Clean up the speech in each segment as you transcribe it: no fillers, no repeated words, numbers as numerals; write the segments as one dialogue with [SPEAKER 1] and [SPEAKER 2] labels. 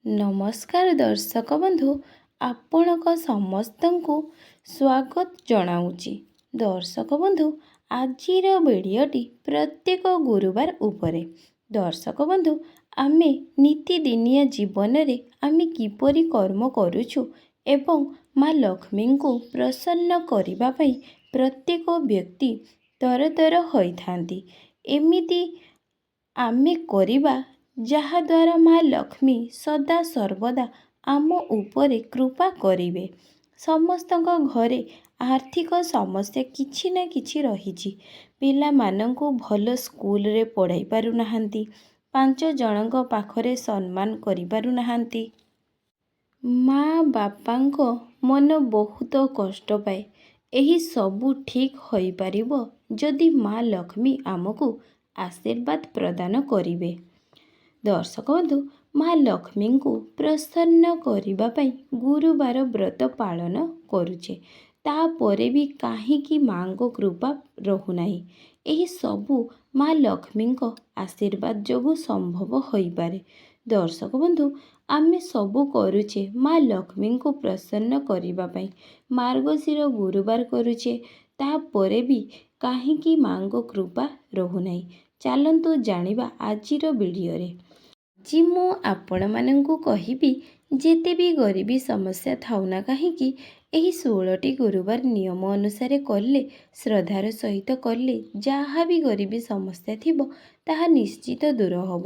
[SPEAKER 1] नमस्कार दर्शक बंधु आपणक समस्तଙ୍କୁ स्वागत जनाऊँची। दर्शक बंधु आजिर भिडियोटी प्रत्येक गुरुवार उपरे। दर्शक बंधु आमे नीतिदिनिया जीवन रे आमे किपरि कर्म करुछु एवं माँ लक्ष्मी को प्रसन्न करिबा पई प्रत्येक व्यक्ति तरतर होइथांती। एमिति आमे करिबा ଯାହାଦ୍ୱାରା ମା ଲକ୍ଷ୍ମୀ ସଦା ସର୍ବଦା ଆମ ଉପରେ କୃପା କରିବେ। ସମସ୍ତଙ୍କ ଘରେ ଆର୍ଥିକ ସମସ୍ୟା କିଛି ନା କିଛି ରହିଛି। ପିଲାମାନଙ୍କୁ ଭଲ ସ୍କୁଲରେ ପଢ଼ାଇ ପାରୁନାହାନ୍ତି, 5 ଜଣଙ୍କ ପାଖରେ ସମ୍ମାନ କରିପାରୁନାହାନ୍ତି। ମା ବାପାଙ୍କ ମନ ବହୁତ କଷ୍ଟ ପାଏ। ଏହି ସବୁ ଠିକ୍ ହୋଇପାରିବ ଯଦି ମା ଲକ୍ଷ୍ମୀ ଆମକୁ ଆଶୀର୍ବାଦ ପ୍ରଦାନ କରିବେ। ଦର୍ଶକ ବନ୍ଧୁ ମା ଲକ୍ଷ୍ମୀଙ୍କୁ ପ୍ରସନ୍ନ କରିବା ପାଇଁ ଗୁରୁବାର ବ୍ରତ ପାଳନ କରୁଛେ, ତାପରେ ବି କାହିଁକି ମାଙ୍କ କୃପା ରହୁନାହିଁ? ଏହି ସବୁ ମା ଲକ୍ଷ୍ମୀଙ୍କ ଆଶୀର୍ବାଦ ଯୋଗୁଁ ସମ୍ଭବ ହୋଇପାରେ। ଦର୍ଶକ ବନ୍ଧୁ ଆମେ ସବୁ କରୁଛେ ମା ଲକ୍ଷ୍ମୀଙ୍କୁ ପ୍ରସନ୍ନ କରିବା ପାଇଁ। ମାର୍ଗଶିର ଗୁରୁବାର କରୁଛେ, ତାପରେ ବି କାହିଁକି ମାଙ୍କ କୃପା ରହୁନାହିଁ? ଚାଲନ୍ତୁ ଜାଣିବା ଆଜିର ଭିଡ଼ିଓରେ। ଆଜି ମୁଁ ଆପଣମାନଙ୍କୁ କହିବି, ଯେତେ ବି ଗରିବୀ ସମସ୍ୟା ଥାଉ ନା କାହିଁକି ଏହି 16ଟି ଗୁରୁବାର ନିୟମ ଅନୁସାରେ କଲେ, ଶ୍ରଦ୍ଧାର ସହିତ କଲେ ଯାହା ବି ଗରିବୀ ସମସ୍ୟା ଥିବ ତାହା ନିଶ୍ଚିତ ଦୂର ହେବ।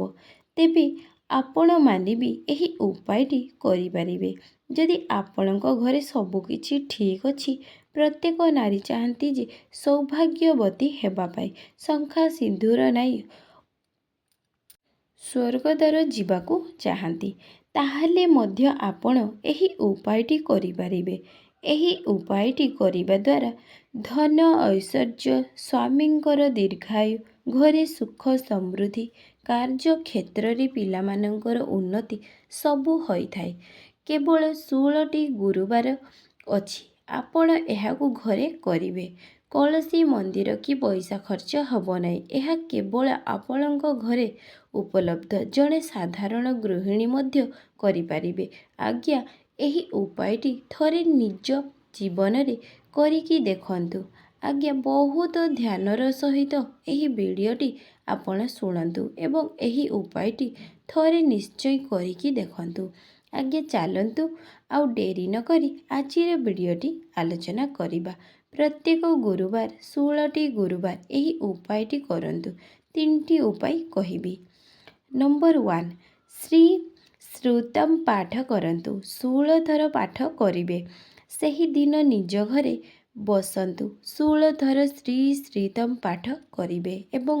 [SPEAKER 1] ତେବେ ଆପଣମାନେ ବି ଏହି ଉପାୟଟି କରିପାରିବେ। ଯଦି ଆପଣଙ୍କ ଘରେ ସବୁକିଛି ଠିକ୍ ଅଛି, ପ୍ରତ୍ୟେକ ନାରୀ ଚାହାନ୍ତି ଯେ ସୌଭାଗ୍ୟବତୀ ହେବା ପାଇଁ, ଶଙ୍ଖା ସିନ୍ଦୁର ନାଇ ସ୍ୱର୍ଗଦ୍ୱାର ଯିବାକୁ ଚାହାନ୍ତି, ତାହେଲେ ମଧ୍ୟ ଆପଣ ଏହି ଉପାୟଟି କରିପାରିବେ। ଏହି ଉପାୟଟି କରିବା ଦ୍ୱାରା ଧନ ଐଶ୍ୱର୍ଯ୍ୟ, ସ୍ୱାମୀଙ୍କର ଦୀର୍ଘାୟୁ, ଘରେ ସୁଖ ସମୃଦ୍ଧି, କାର୍ଯ୍ୟକ୍ଷେତ୍ରରେ ପିଲାମାନଙ୍କର ଉନ୍ନତି ସବୁ ହୋଇଥାଏ। କେବଳ 16ଟି ଗୁରୁବାର ଅଛି, ଆପଣ ଏହାକୁ ଘରେ କରିବେ। କୌଣସି ମନ୍ଦିର କି ପଇସା ଖର୍ଚ୍ଚ ହେବ ନାହିଁ। ଏହା କେବଳ ଆପଣଙ୍କ ଘରେ ଉପଲବ୍ଧ। ଜଣେ ସାଧାରଣ ଗୃହିଣୀ ମଧ୍ୟ କରିପାରିବେ। ଆଜ୍ଞା, ଏହି ଉପାୟଟି ଥରେ ନିଜ ଜୀବନରେ କରିକି ଦେଖନ୍ତୁ। ଆଜ୍ଞା, ବହୁତ ଧ୍ୟାନର ସହିତ ଏହି ଭିଡ଼ିଓଟି ଆପଣ ଶୁଣନ୍ତୁ ଏବଂ ଏହି ଉପାୟଟି ଥରେ ନିଶ୍ଚୟ କରିକି ଦେଖନ୍ତୁ। ଆଜ୍ଞା ଚାଲନ୍ତୁ ଆଉ ଡେରି ନ କରି ଆଜିର ଭିଡ଼ିଓଟି ଆଲୋଚନା କରିବା। ପ୍ରତ୍ୟେକ ଗୁରୁବାର 16ଟି ଗୁରୁବାର ଏହି ଉପାୟଟି କରନ୍ତୁ। 3ଟି ଉପାୟ କହିବି। ନମ୍ବର 1, ଶ୍ରୀ ଶ୍ରୁତମ୍ ପାଠ କରନ୍ତୁ। 16 ଥର ପାଠ କରିବେ। ସେହିଦିନ ନିଜ ଘରେ ବସନ୍ତୁ, 16 ଥର ଶ୍ରୀ ଶ୍ରୁତମ୍ ପାଠ କରିବେ। ଏବଂ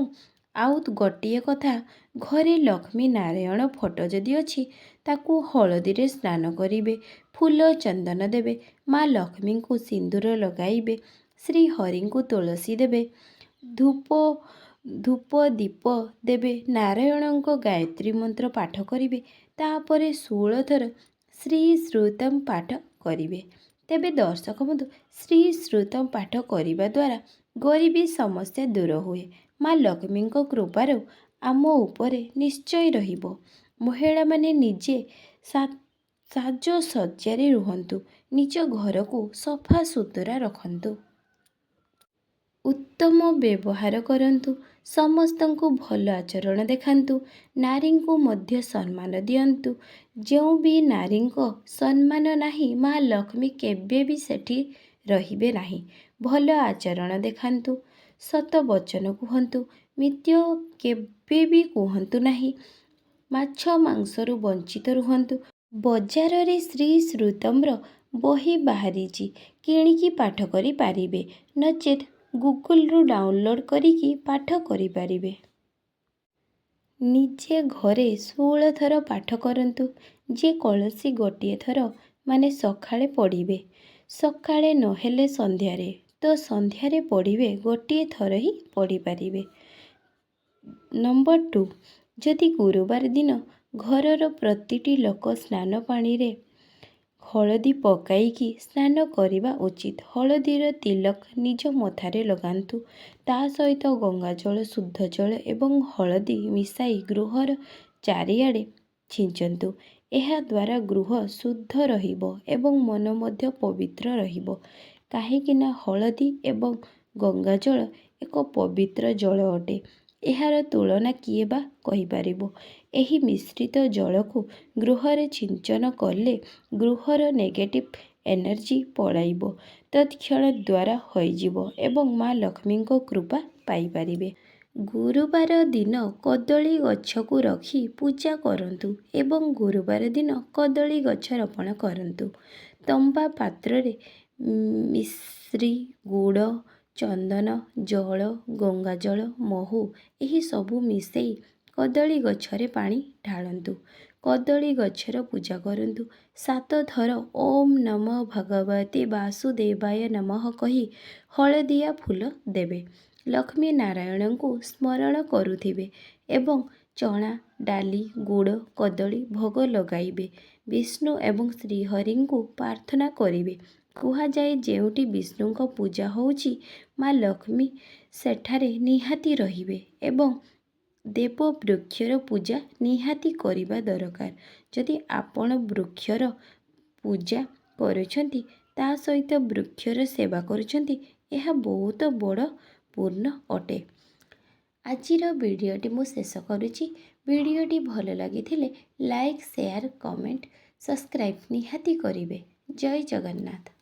[SPEAKER 1] ଆଉ ଗୋଟିଏ କଥା, ଘରେ ଲକ୍ଷ୍ମୀ ନାରାୟଣ ଫଟୋ ଯଦି ଅଛି ତାକୁ ହଳଦୀରେ ସ୍ନାନ କରିବେ, ଫୁଲ ଚନ୍ଦନ ଦେବେ, ମା ଲକ୍ଷ୍ମୀଙ୍କୁ ସିନ୍ଦୁର ଲଗାଇବେ, ଶ୍ରୀ ହରିଙ୍କୁ ତୁଳସୀ ଦେବେ, ଧୂପ ଦୀପ ଦେବେ, ନାରାୟଣଙ୍କ ଗାୟତ୍ରୀ ମନ୍ତ୍ର ପାଠ କରିବେ, ତାପରେ 16 ଥର ଶ୍ରୀ ଶ୍ରୁତମ୍ ପାଠ କରିବେ। ତେବେ ଦର୍ଶକ ବନ୍ଧୁ, ଶ୍ରୀ ଶ୍ରୁତମ୍ ପାଠ କରିବା ଦ୍ୱାରା ଗରିବୀ ସମସ୍ୟା ଦୂର ହୁଏ। ମା ଲକ୍ଷ୍ମୀଙ୍କ କୃପାରୁ ଆମ ଉପରେ ନିଶ୍ଚୟ ରହିବ। ମହିଳାମାନେ ନିଜେ ସାଜସଜ୍ଜାରେ ରୁହନ୍ତୁ, ନିଜ ଘରକୁ ସଫା ସୁତୁରା ରଖନ୍ତୁ, ଉତ୍ତମ ବ୍ୟବହାର କରନ୍ତୁ, ସମସ୍ତଙ୍କୁ ଭଲ ଆଚରଣ ଦେଖାନ୍ତୁ, ନାରୀଙ୍କୁ ମଧ୍ୟ ସମ୍ମାନ ଦିଅନ୍ତୁ। ଯେଉଁ ବି ନାରୀଙ୍କ ସମ୍ମାନ ନାହିଁ, ମା ଲକ୍ଷ୍ମୀ କେବେ ବି ସେଠି ରହିବେ ନାହିଁ। ଭଲ ଆଚରଣ ଦେଖାନ୍ତୁ, ସତ ବଚନ କୁହନ୍ତୁ, ମିଥ୍ୟା କେବେ ବି କୁହନ୍ତୁ ନାହିଁ, ମାଛ ମାଂସରୁ ବଞ୍ଚିତ ରୁହନ୍ତୁ। ବଜାରରେ ଶ୍ରୀ ଶ୍ରୁତମ୍ର ବହି ବାହାରିଛି, କିଣିକି ପାଠ କରିପାରିବେ, ନଚେତ୍ ଗୁଗୁଲରୁ ଡାଉନଲୋଡ୍ କରିକି ପାଠ କରିପାରିବେ। ନିଜେ ଘରେ 16 ଥର ପାଠ କରନ୍ତୁ। ଯେ କୌଣସି ଗୋଟିଏ ଥର ମାନେ ସକାଳେ ପଢ଼ିବେ, ସକାଳେ ନହେଲେ ସନ୍ଧ୍ୟାରେ, ତ ସନ୍ଧ୍ୟାରେ ପଢ଼ିବେ, ଗୋଟିଏ ଥର ହିଁ ପଢ଼ିପାରିବେ। ନମ୍ବର 2, ଯଦି ଗୁରୁବାର ଦିନ ଘରର ପ୍ରତିଟି ଲୋକ ସ୍ନାନ ପାଣିରେ ହଳଦୀ ପକାଇକି ସ୍ନାନ କରିବା ଉଚିତ। ହଳଦୀର ତିଲକ ନିଜ ମଥାରେ ଲଗାନ୍ତୁ, ତା ସହିତ ଗଙ୍ଗାଜଳ, ଶୁଦ୍ଧ ଜଳ ଏବଂ ହଳଦୀ ମିଶାଇ ଗୃହର ଚାରିଆଡ଼େ ଛିଞ୍ଚନ୍ତୁ। ଏହାଦ୍ୱାରା ଗୃହ ଶୁଦ୍ଧ ରହିବ ଏବଂ ମନ ମଧ୍ୟ ପବିତ୍ର ରହିବ। କାହିଁକିନା ହଳଦୀ ଏବଂ ଗଙ୍ଗାଜଳ ଏକ ପବିତ୍ର ଜଳ ଅଟେ। ଏହାର ତୁଳନା କିଏ ବା କହିପାରିବ? ଏହି ମିଶ୍ରିତ ଜଳକୁ ଗୃହରେ ଛିଞ୍ଚନ କଲେ ଗୃହର ନେଗେଟିଭ୍ ଏନର୍ଜି ପଳାଇବ, ତତ୍କ୍ଷଣ ଦ୍ୱାରା ହୋଇଯିବ ଏବଂ ମା ଲକ୍ଷ୍ମୀଙ୍କ କୃପା ପାଇପାରିବେ। ଗୁରୁବାର ଦିନ କଦଳୀ ଗଛକୁ ରଖି ପୂଜା କରନ୍ତୁ ଏବଂ ଗୁରୁବାର ଦିନ କଦଳୀ ଗଛ ରୋପଣ କରନ୍ତୁ। ତମ୍ବା ପାତ୍ରରେ ମିଶ୍ରି, ଗୁଡ଼, ଚନ୍ଦନ, ଜଳ, ଗଙ୍ଗାଜଳ, ମହୁ ଏହିସବୁ ମିଶାଇ କଦଳୀ ଗଛରେ ପାଣି ଢାଳନ୍ତୁ। କଦଳୀ ଗଛର ପୂଜା କରନ୍ତୁ। 7 ଥର ଓମ୍ ନମଃ ଭଗବତେ ବାସୁଦେବାୟ ନମଃ କହି ହଳଦିଆ ଫୁଲ ଦେବେ। ଲକ୍ଷ୍ମୀ ନାରାୟଣଙ୍କୁ ସ୍ମରଣ କରୁଥିବେ ଏବଂ ଚଣା, ଡାଲି, ଗୁଡ଼, କଦଳୀ ଭୋଗ ଲଗାଇବେ। ବିଷ୍ଣୁ ଏବଂ ଶ୍ରୀହରିଙ୍କୁ ପ୍ରାର୍ଥନା କରିବେ। କୁହାଯାଏ ଯେଉଁଠି ବିଷ୍ଣୁଙ୍କ ପୂଜା ହେଉଛି ମା ଲକ୍ଷ୍ମୀ ସେଠାରେ ନିହାତି ରହିବେ ଏବଂ ଦେବ ବୃକ୍ଷର ପୂଜା ନିହାତି କରିବା ଦରକାର। ଯଦି ଆପଣ ବୃକ୍ଷର ପୂଜା କରୁଛନ୍ତି ତା ସହିତ ବୃକ୍ଷର ସେବା କରୁଛନ୍ତି, ଏହା ବହୁତ ବଡ଼ ପୂର୍ଣ୍ଣ ଅଟେ। ଆଜିର ଭିଡ଼ିଓଟି ମୁଁ ଶେଷ କରୁଛି। ଭିଡ଼ିଓଟି ଭଲ ଲାଗିଥିଲେ ଲାଇକ୍, ସେୟାର, କମେଣ୍ଟ, ସବସ୍କ୍ରାଇବ୍ ନିହାତି କରିବେ। ଜୟ ଜଗନ୍ନାଥ।